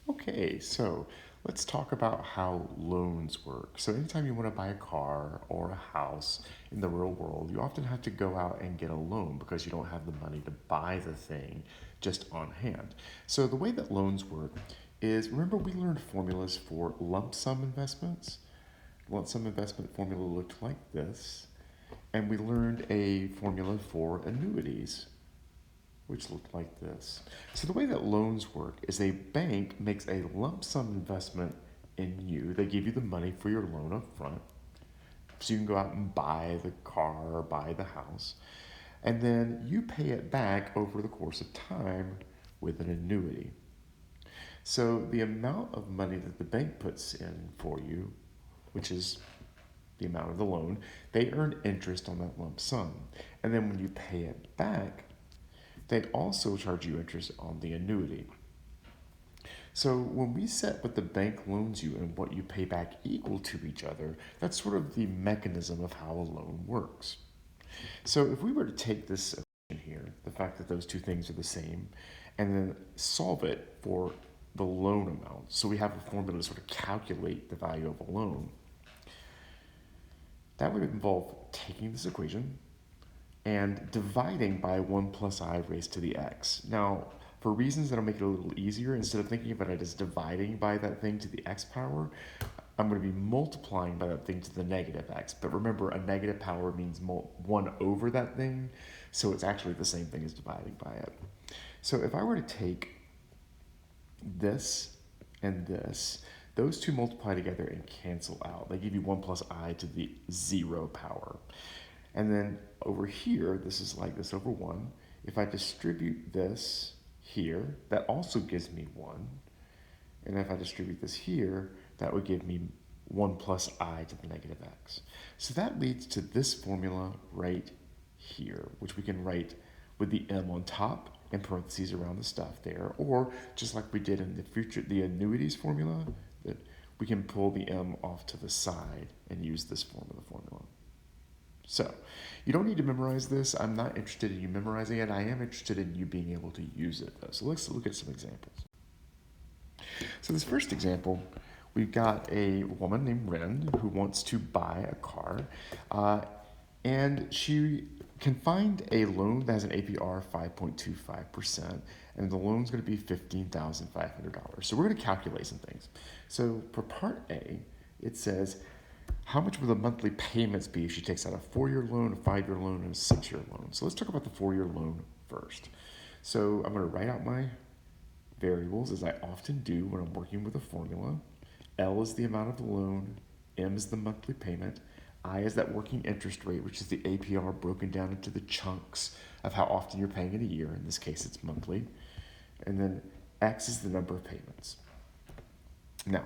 Okay, so let's talk about how loans work. So anytime you want to buy a car or a house in the real world, you often have to go out and get a loan because you don't have the money to buy the thing just on hand. So the way that loans work is, remember we learned formulas for lump sum investments? Lump sum investment formula looked like this, and we learned a formula for annuities which looked like this. So the way that loans work is a bank makes a lump sum investment in you. They give you the money for your loan up front. So you can go out and buy the car or buy the house. And then you pay it back over the course of time with an annuity. So the amount of money that the bank puts in for you, which is the amount of the loan, they earn interest on that lump sum. And then when you pay it back, they also charge you interest on the annuity. So when we set what the bank loans you and what you pay back equal to each other, that's sort of the mechanism of how a loan works. So if we were to take this equation here, the fact that those two things are the same, and then solve it for the loan amount, so we have a formula to sort of calculate the value of a loan, that would involve taking this equation and dividing by 1 plus I raised to the x. Now, for reasons that'll make it a little easier, instead of thinking about it as dividing by that thing to the x power, I'm going to be multiplying by that thing to the negative x. But remember, a negative power means 1 over that thing, so it's actually the same thing as dividing by it. So if I were to take this and this, those two multiply together and cancel out. They give you 1 plus I to the 0 power. And then over here, this is like this over 1. If I distribute this here, that also gives me 1. And if I distribute this here, that would give me 1 plus I to the negative x. So that leads to this formula right here, which we can write with the m on top and parentheses around the stuff there, or just like we did in the annuities formula, that we can pull the m off to the side and use this form of the formula. So you don't need to memorize this. I'm not interested in you memorizing it. I am interested in you being able to use it, though. So let's look at some examples. So this first example, we've got a woman named Ren who wants to buy a car, and she can find a loan that has an APR of 5.25%, and the loan's going to be $15,500. So we're going to calculate some things. So for part A, it says, how much will the monthly payments be if she takes out a 4-year loan, a 5-year loan, and a 6-year loan? So let's talk about the 4-year loan first. So I'm going to write out my variables as I often do when I'm working with a formula. L is the amount of the loan, M is the monthly payment, I is that working interest rate, which is the APR broken down into the chunks of how often you're paying in a year. In this case, it's monthly. And then X is the number of payments. Now,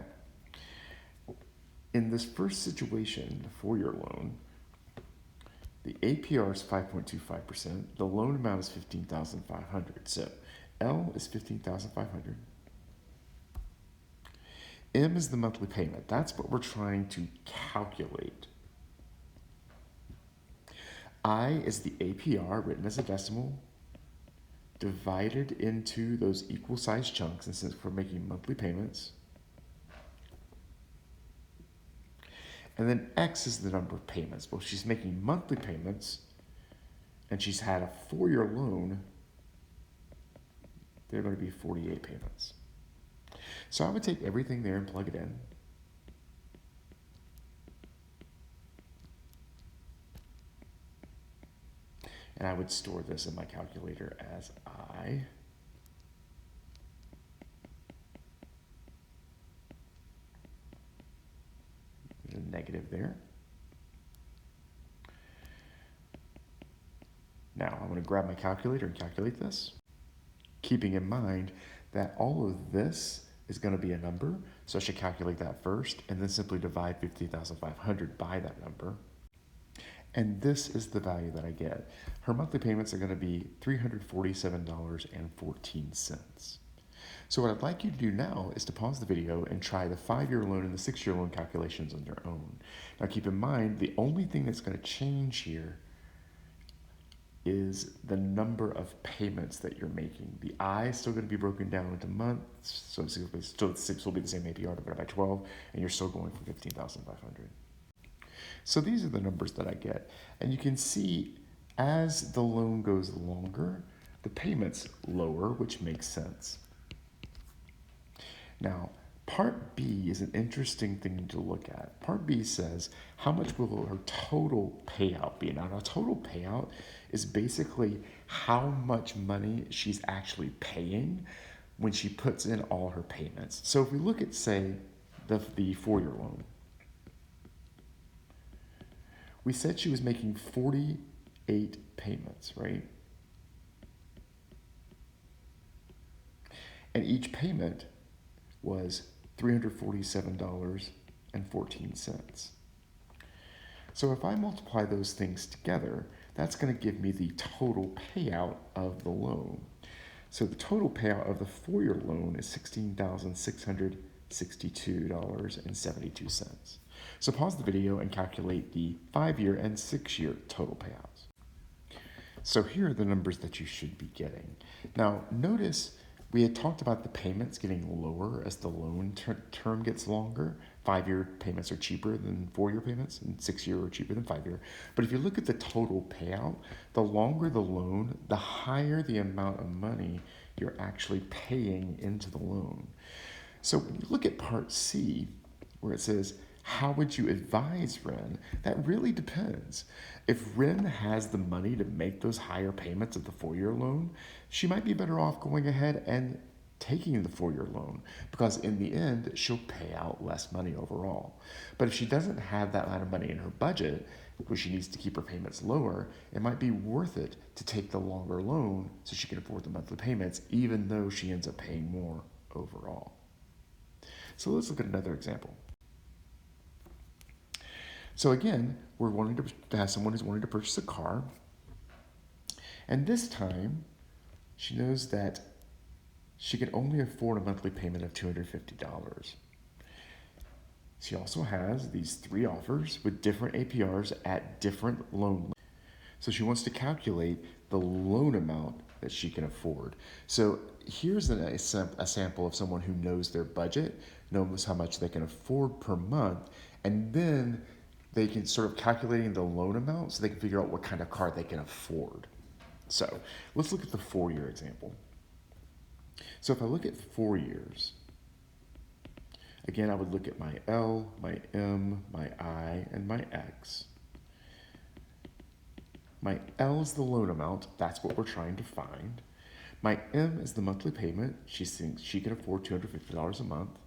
in this first situation, the 4-year loan, the APR is 5.25%. The loan amount is $15,500. So L is $15,500. M is the monthly payment. That's what we're trying to calculate. I is the APR written as a decimal, divided into those equal sized chunks, and since we're making monthly payments. And then X is the number of payments. Well, she's making monthly payments, and she's had a 4-year loan, they're going to be 48 payments. So I would take everything there and plug it in. And I would store this in my calculator as I. There's a negative there. Now I'm going to grab my calculator and calculate this, keeping in mind that all of this is going to be a number, so I should calculate that first and then simply divide 50,500 by that number. And this is the value that I get. Her monthly payments are going to be $347.14. So what I'd like you to do now is to pause the video and try the 5-year loan and the 6-year loan calculations on your own. Now keep in mind, the only thing that's going to change here is the number of payments that you're making. The I is still going to be broken down into months, so it's still be the same APR divided by 12, and you're still going for 15,500. So these are the numbers that I get. And you can see as the loan goes longer, the payments lower, which makes sense. Now, Part B is an interesting thing to look at. Part B says, how much will her total payout be? Now, a total payout is basically how much money she's actually paying when she puts in all her payments. So if we look at, say, the 4-year loan, we said she was making 48 payments, right? And each payment was $347.14. So if I multiply those things together, that's going to give me the total payout of the loan. So the total payout of the 4-year loan is $16,662.72. So pause the video and calculate the 5-year and 6-year total payouts. So here are the numbers that you should be getting. Now notice we had talked about the payments getting lower as the loan term gets longer. 5-year payments are cheaper than 4-year payments, and 6-year are cheaper than 5-year. But if you look at the total payout, the longer the loan, the higher the amount of money you're actually paying into the loan. So when you look at Part C, where it says, how would you advise Ren? That really depends. If Ren has the money to make those higher payments of the 4-year loan, she might be better off going ahead and taking the 4-year loan, because in the end, she'll pay out less money overall. But if she doesn't have that amount of money in her budget, where she needs to keep her payments lower, it might be worth it to take the longer loan so she can afford the monthly payments, even though she ends up paying more overall. So let's look at another example. So again, we're wanting to have someone who's wanting to purchase a car. And this time, she knows that she can only afford a monthly payment of $250. She also has these 3 offers with different APRs at different loan limits. So she wants to calculate the loan amount that she can afford. So here's a sample of someone who knows their budget, knows how much they can afford per month, and then they can sort of calculating the loan amount so they can figure out what kind of car they can afford. So let's look at the 4-year example. So if I look at 4 years, again, I would look at my L, my M, my I, and my X. My L is the loan amount. That's what we're trying to find. My M is the monthly payment. She thinks she can afford $250 a month.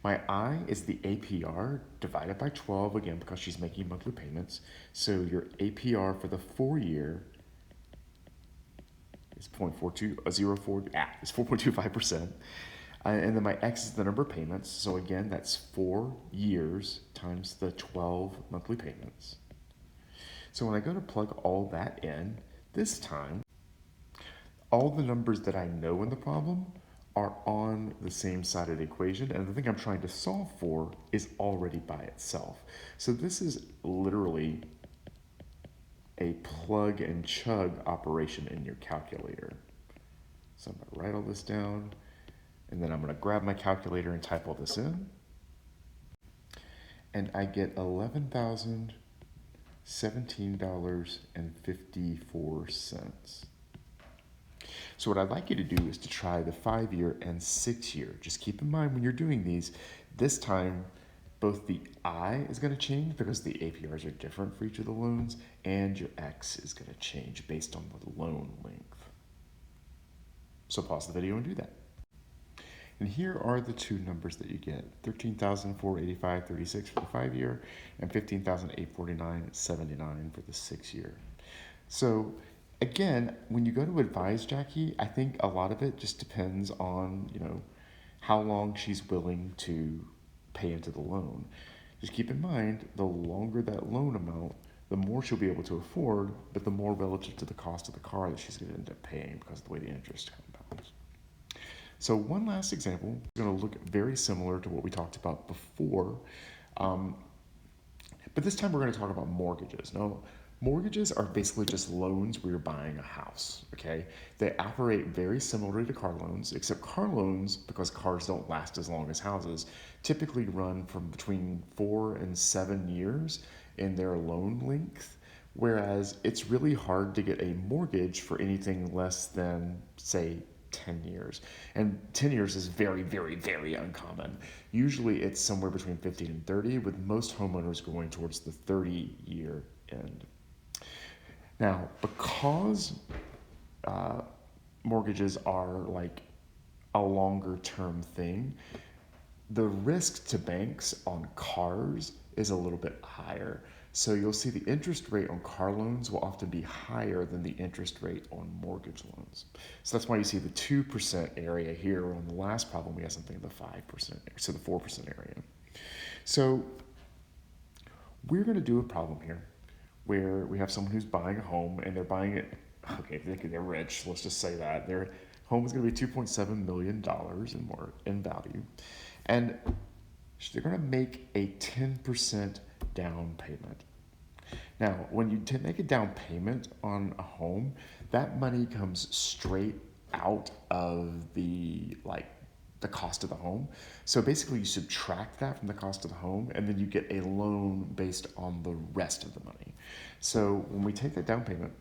My I is the APR divided by 12, again, because she's making monthly payments. So your APR for the 4-year is 4.25%. And then my X is the number of payments. So again, that's 4 years times the 12 monthly payments. So when I go to plug all that in, this time, all the numbers that I know in the problem are on the same side of the equation, and the thing I'm trying to solve for is already by itself. So this is literally a plug and chug operation in your calculator. So I'm going to write all this down, and then I'm going to grab my calculator and type all this in, and I get $11,017.54. So what I'd like you to do is to try the 5-year and 6-year. Just keep in mind when you're doing these, this time both the I is going to change because the APRs are different for each of the loans, and your X is going to change based on the loan length. So pause the video and do that. And here are the 2 numbers that you get: $13,485.36 for the 5-year and $15,849.79 for the 6-year. So again, when you go to advise Jackie, I think a lot of it just depends on, how long she's willing to pay into the loan. Just keep in mind, the longer that loan amount, the more she'll be able to afford, but the more relative to the cost of the car that she's going to end up paying because of the way the interest compounds. So one last example is going to look very similar to what we talked about before, but this time we're going to talk about mortgages. Now, Mortgages are basically just loans where you're buying a house, okay? They operate very similarly to car loans, except car loans, because cars don't last as long as houses, typically run from between 4 and 7 years in their loan length, whereas it's really hard to get a mortgage for anything less than, say, 10 years. And 10 years is very, very, very uncommon. Usually it's somewhere between 15 and 30, with most homeowners going towards the 30-year end. Now, because mortgages are like a longer term thing, the risk to banks on cars is a little bit higher. So you'll see the interest rate on car loans will often be higher than the interest rate on mortgage loans. So that's why you see the 2% area here. On the last problem, we have something in the 5%, so the 4% area. So we're going to do a problem here where we have someone who's buying a home and they're buying it, okay, they're rich, let's just say that. Their home is going to be $2.7 million in value. And they're going to make a 10% down payment. Now, when you make a down payment on a home, that money comes straight out of the cost of the home. So basically you subtract that from the cost of the home and then you get a loan based on the rest of the money. So when we take that down payment,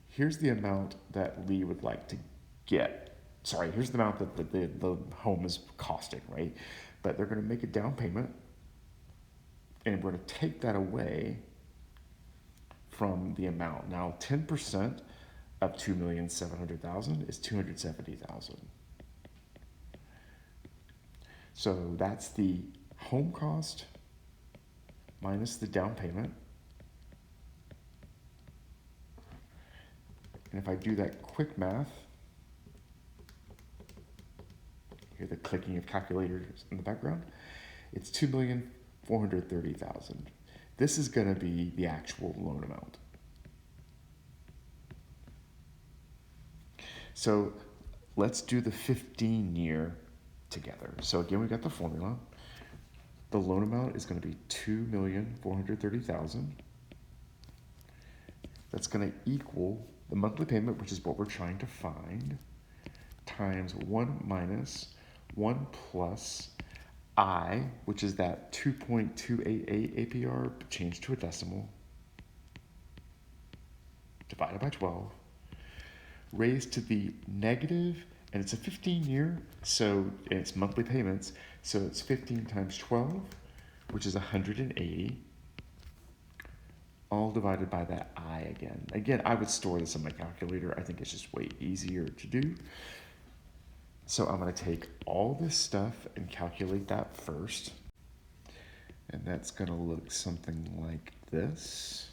here's the amount that Lee would like to get. Sorry, here's the amount that the home is costing, right? But they're going to make a down payment and we're going to take that away from the amount. Now, 10% of $2,700,000 is $270,000. So that's the home cost minus the down payment. And if I do that quick math, hear the clicking of calculators in the background, it's $2,430,000. This is going to be the actual loan amount. So let's do the 15-year together. So again, we got the formula. The loan amount is going to be $2,430,000. That's going to equal the monthly payment, which is what we're trying to find, times 1 minus 1 plus I, which is that 2.288 APR changed to a decimal, divided by 12, raised to the negative, and it's a 15-year, so it's monthly payments, so it's 15 times 12, which is 180, all divided by that I again. Again, I would store this in my calculator. I think it's just way easier to do. So I'm going to take all this stuff and calculate that first. And that's going to look something like this.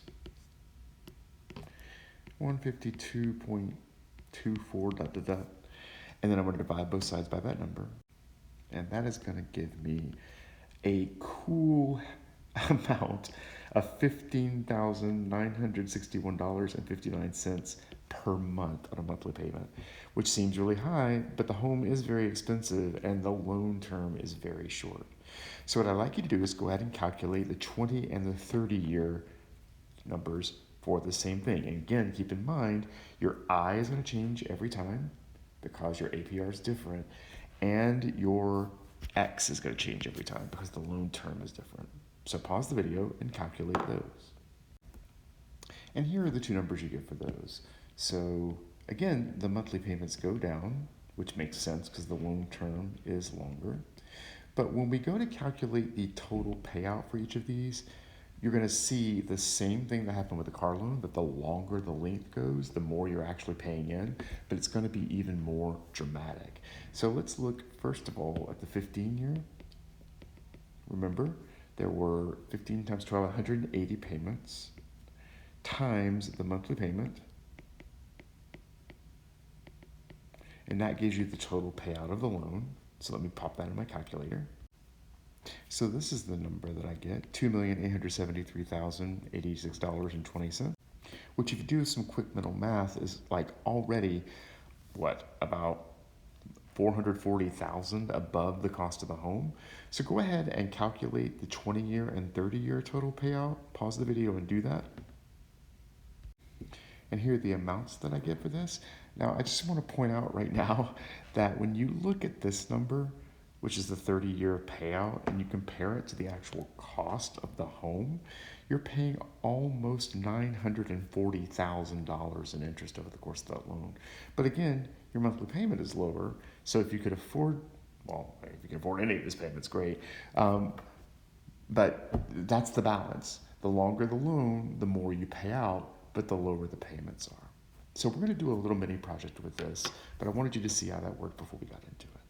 152.24 dot dot dot. And then I'm going to divide both sides by that number. And that is going to give me a cool amount of $15,961.59 per month on a monthly payment, which seems really high, but the home is very expensive and the loan term is very short. So what I'd like you to do is go ahead and calculate the 20 and the 30-year numbers for the same thing. And again, keep in mind, your I is going to change every time because your APR is different, and your X is going to change every time because the loan term is different. So pause the video and calculate those. And here are the two numbers you get for those. So again, the monthly payments go down, which makes sense because the loan term is longer. But when we go to calculate the total payout for each of these, you're going to see the same thing that happened with the car loan, that the longer the length goes, the more you're actually paying in, but it's going to be even more dramatic. So let's look first of all at the 15-year. Remember, there were 15 times 12, 180 payments, times the monthly payment, and that gives you the total payout of the loan. So let me pop that in my calculator. So this is the number that I get, $2,873,086.20, which if you do some quick mental math is like already, about $440,000 above the cost of the home. So go ahead and calculate the 20-year and 30-year total payout. Pause the video and do that. And here are the amounts that I get for this. Now, I just want to point out right now that when you look at this number, which is the 30-year payout, and you compare it to the actual cost of the home, you're paying almost $940,000 in interest over the course of that loan. But again, your monthly payment is lower, so if you could afford, well, if you can afford any of this payment, it's great. But that's the balance. The longer the loan, the more you pay out, but the lower the payments are. So we're going to do a little mini project with this, but I wanted you to see how that worked before we got into it.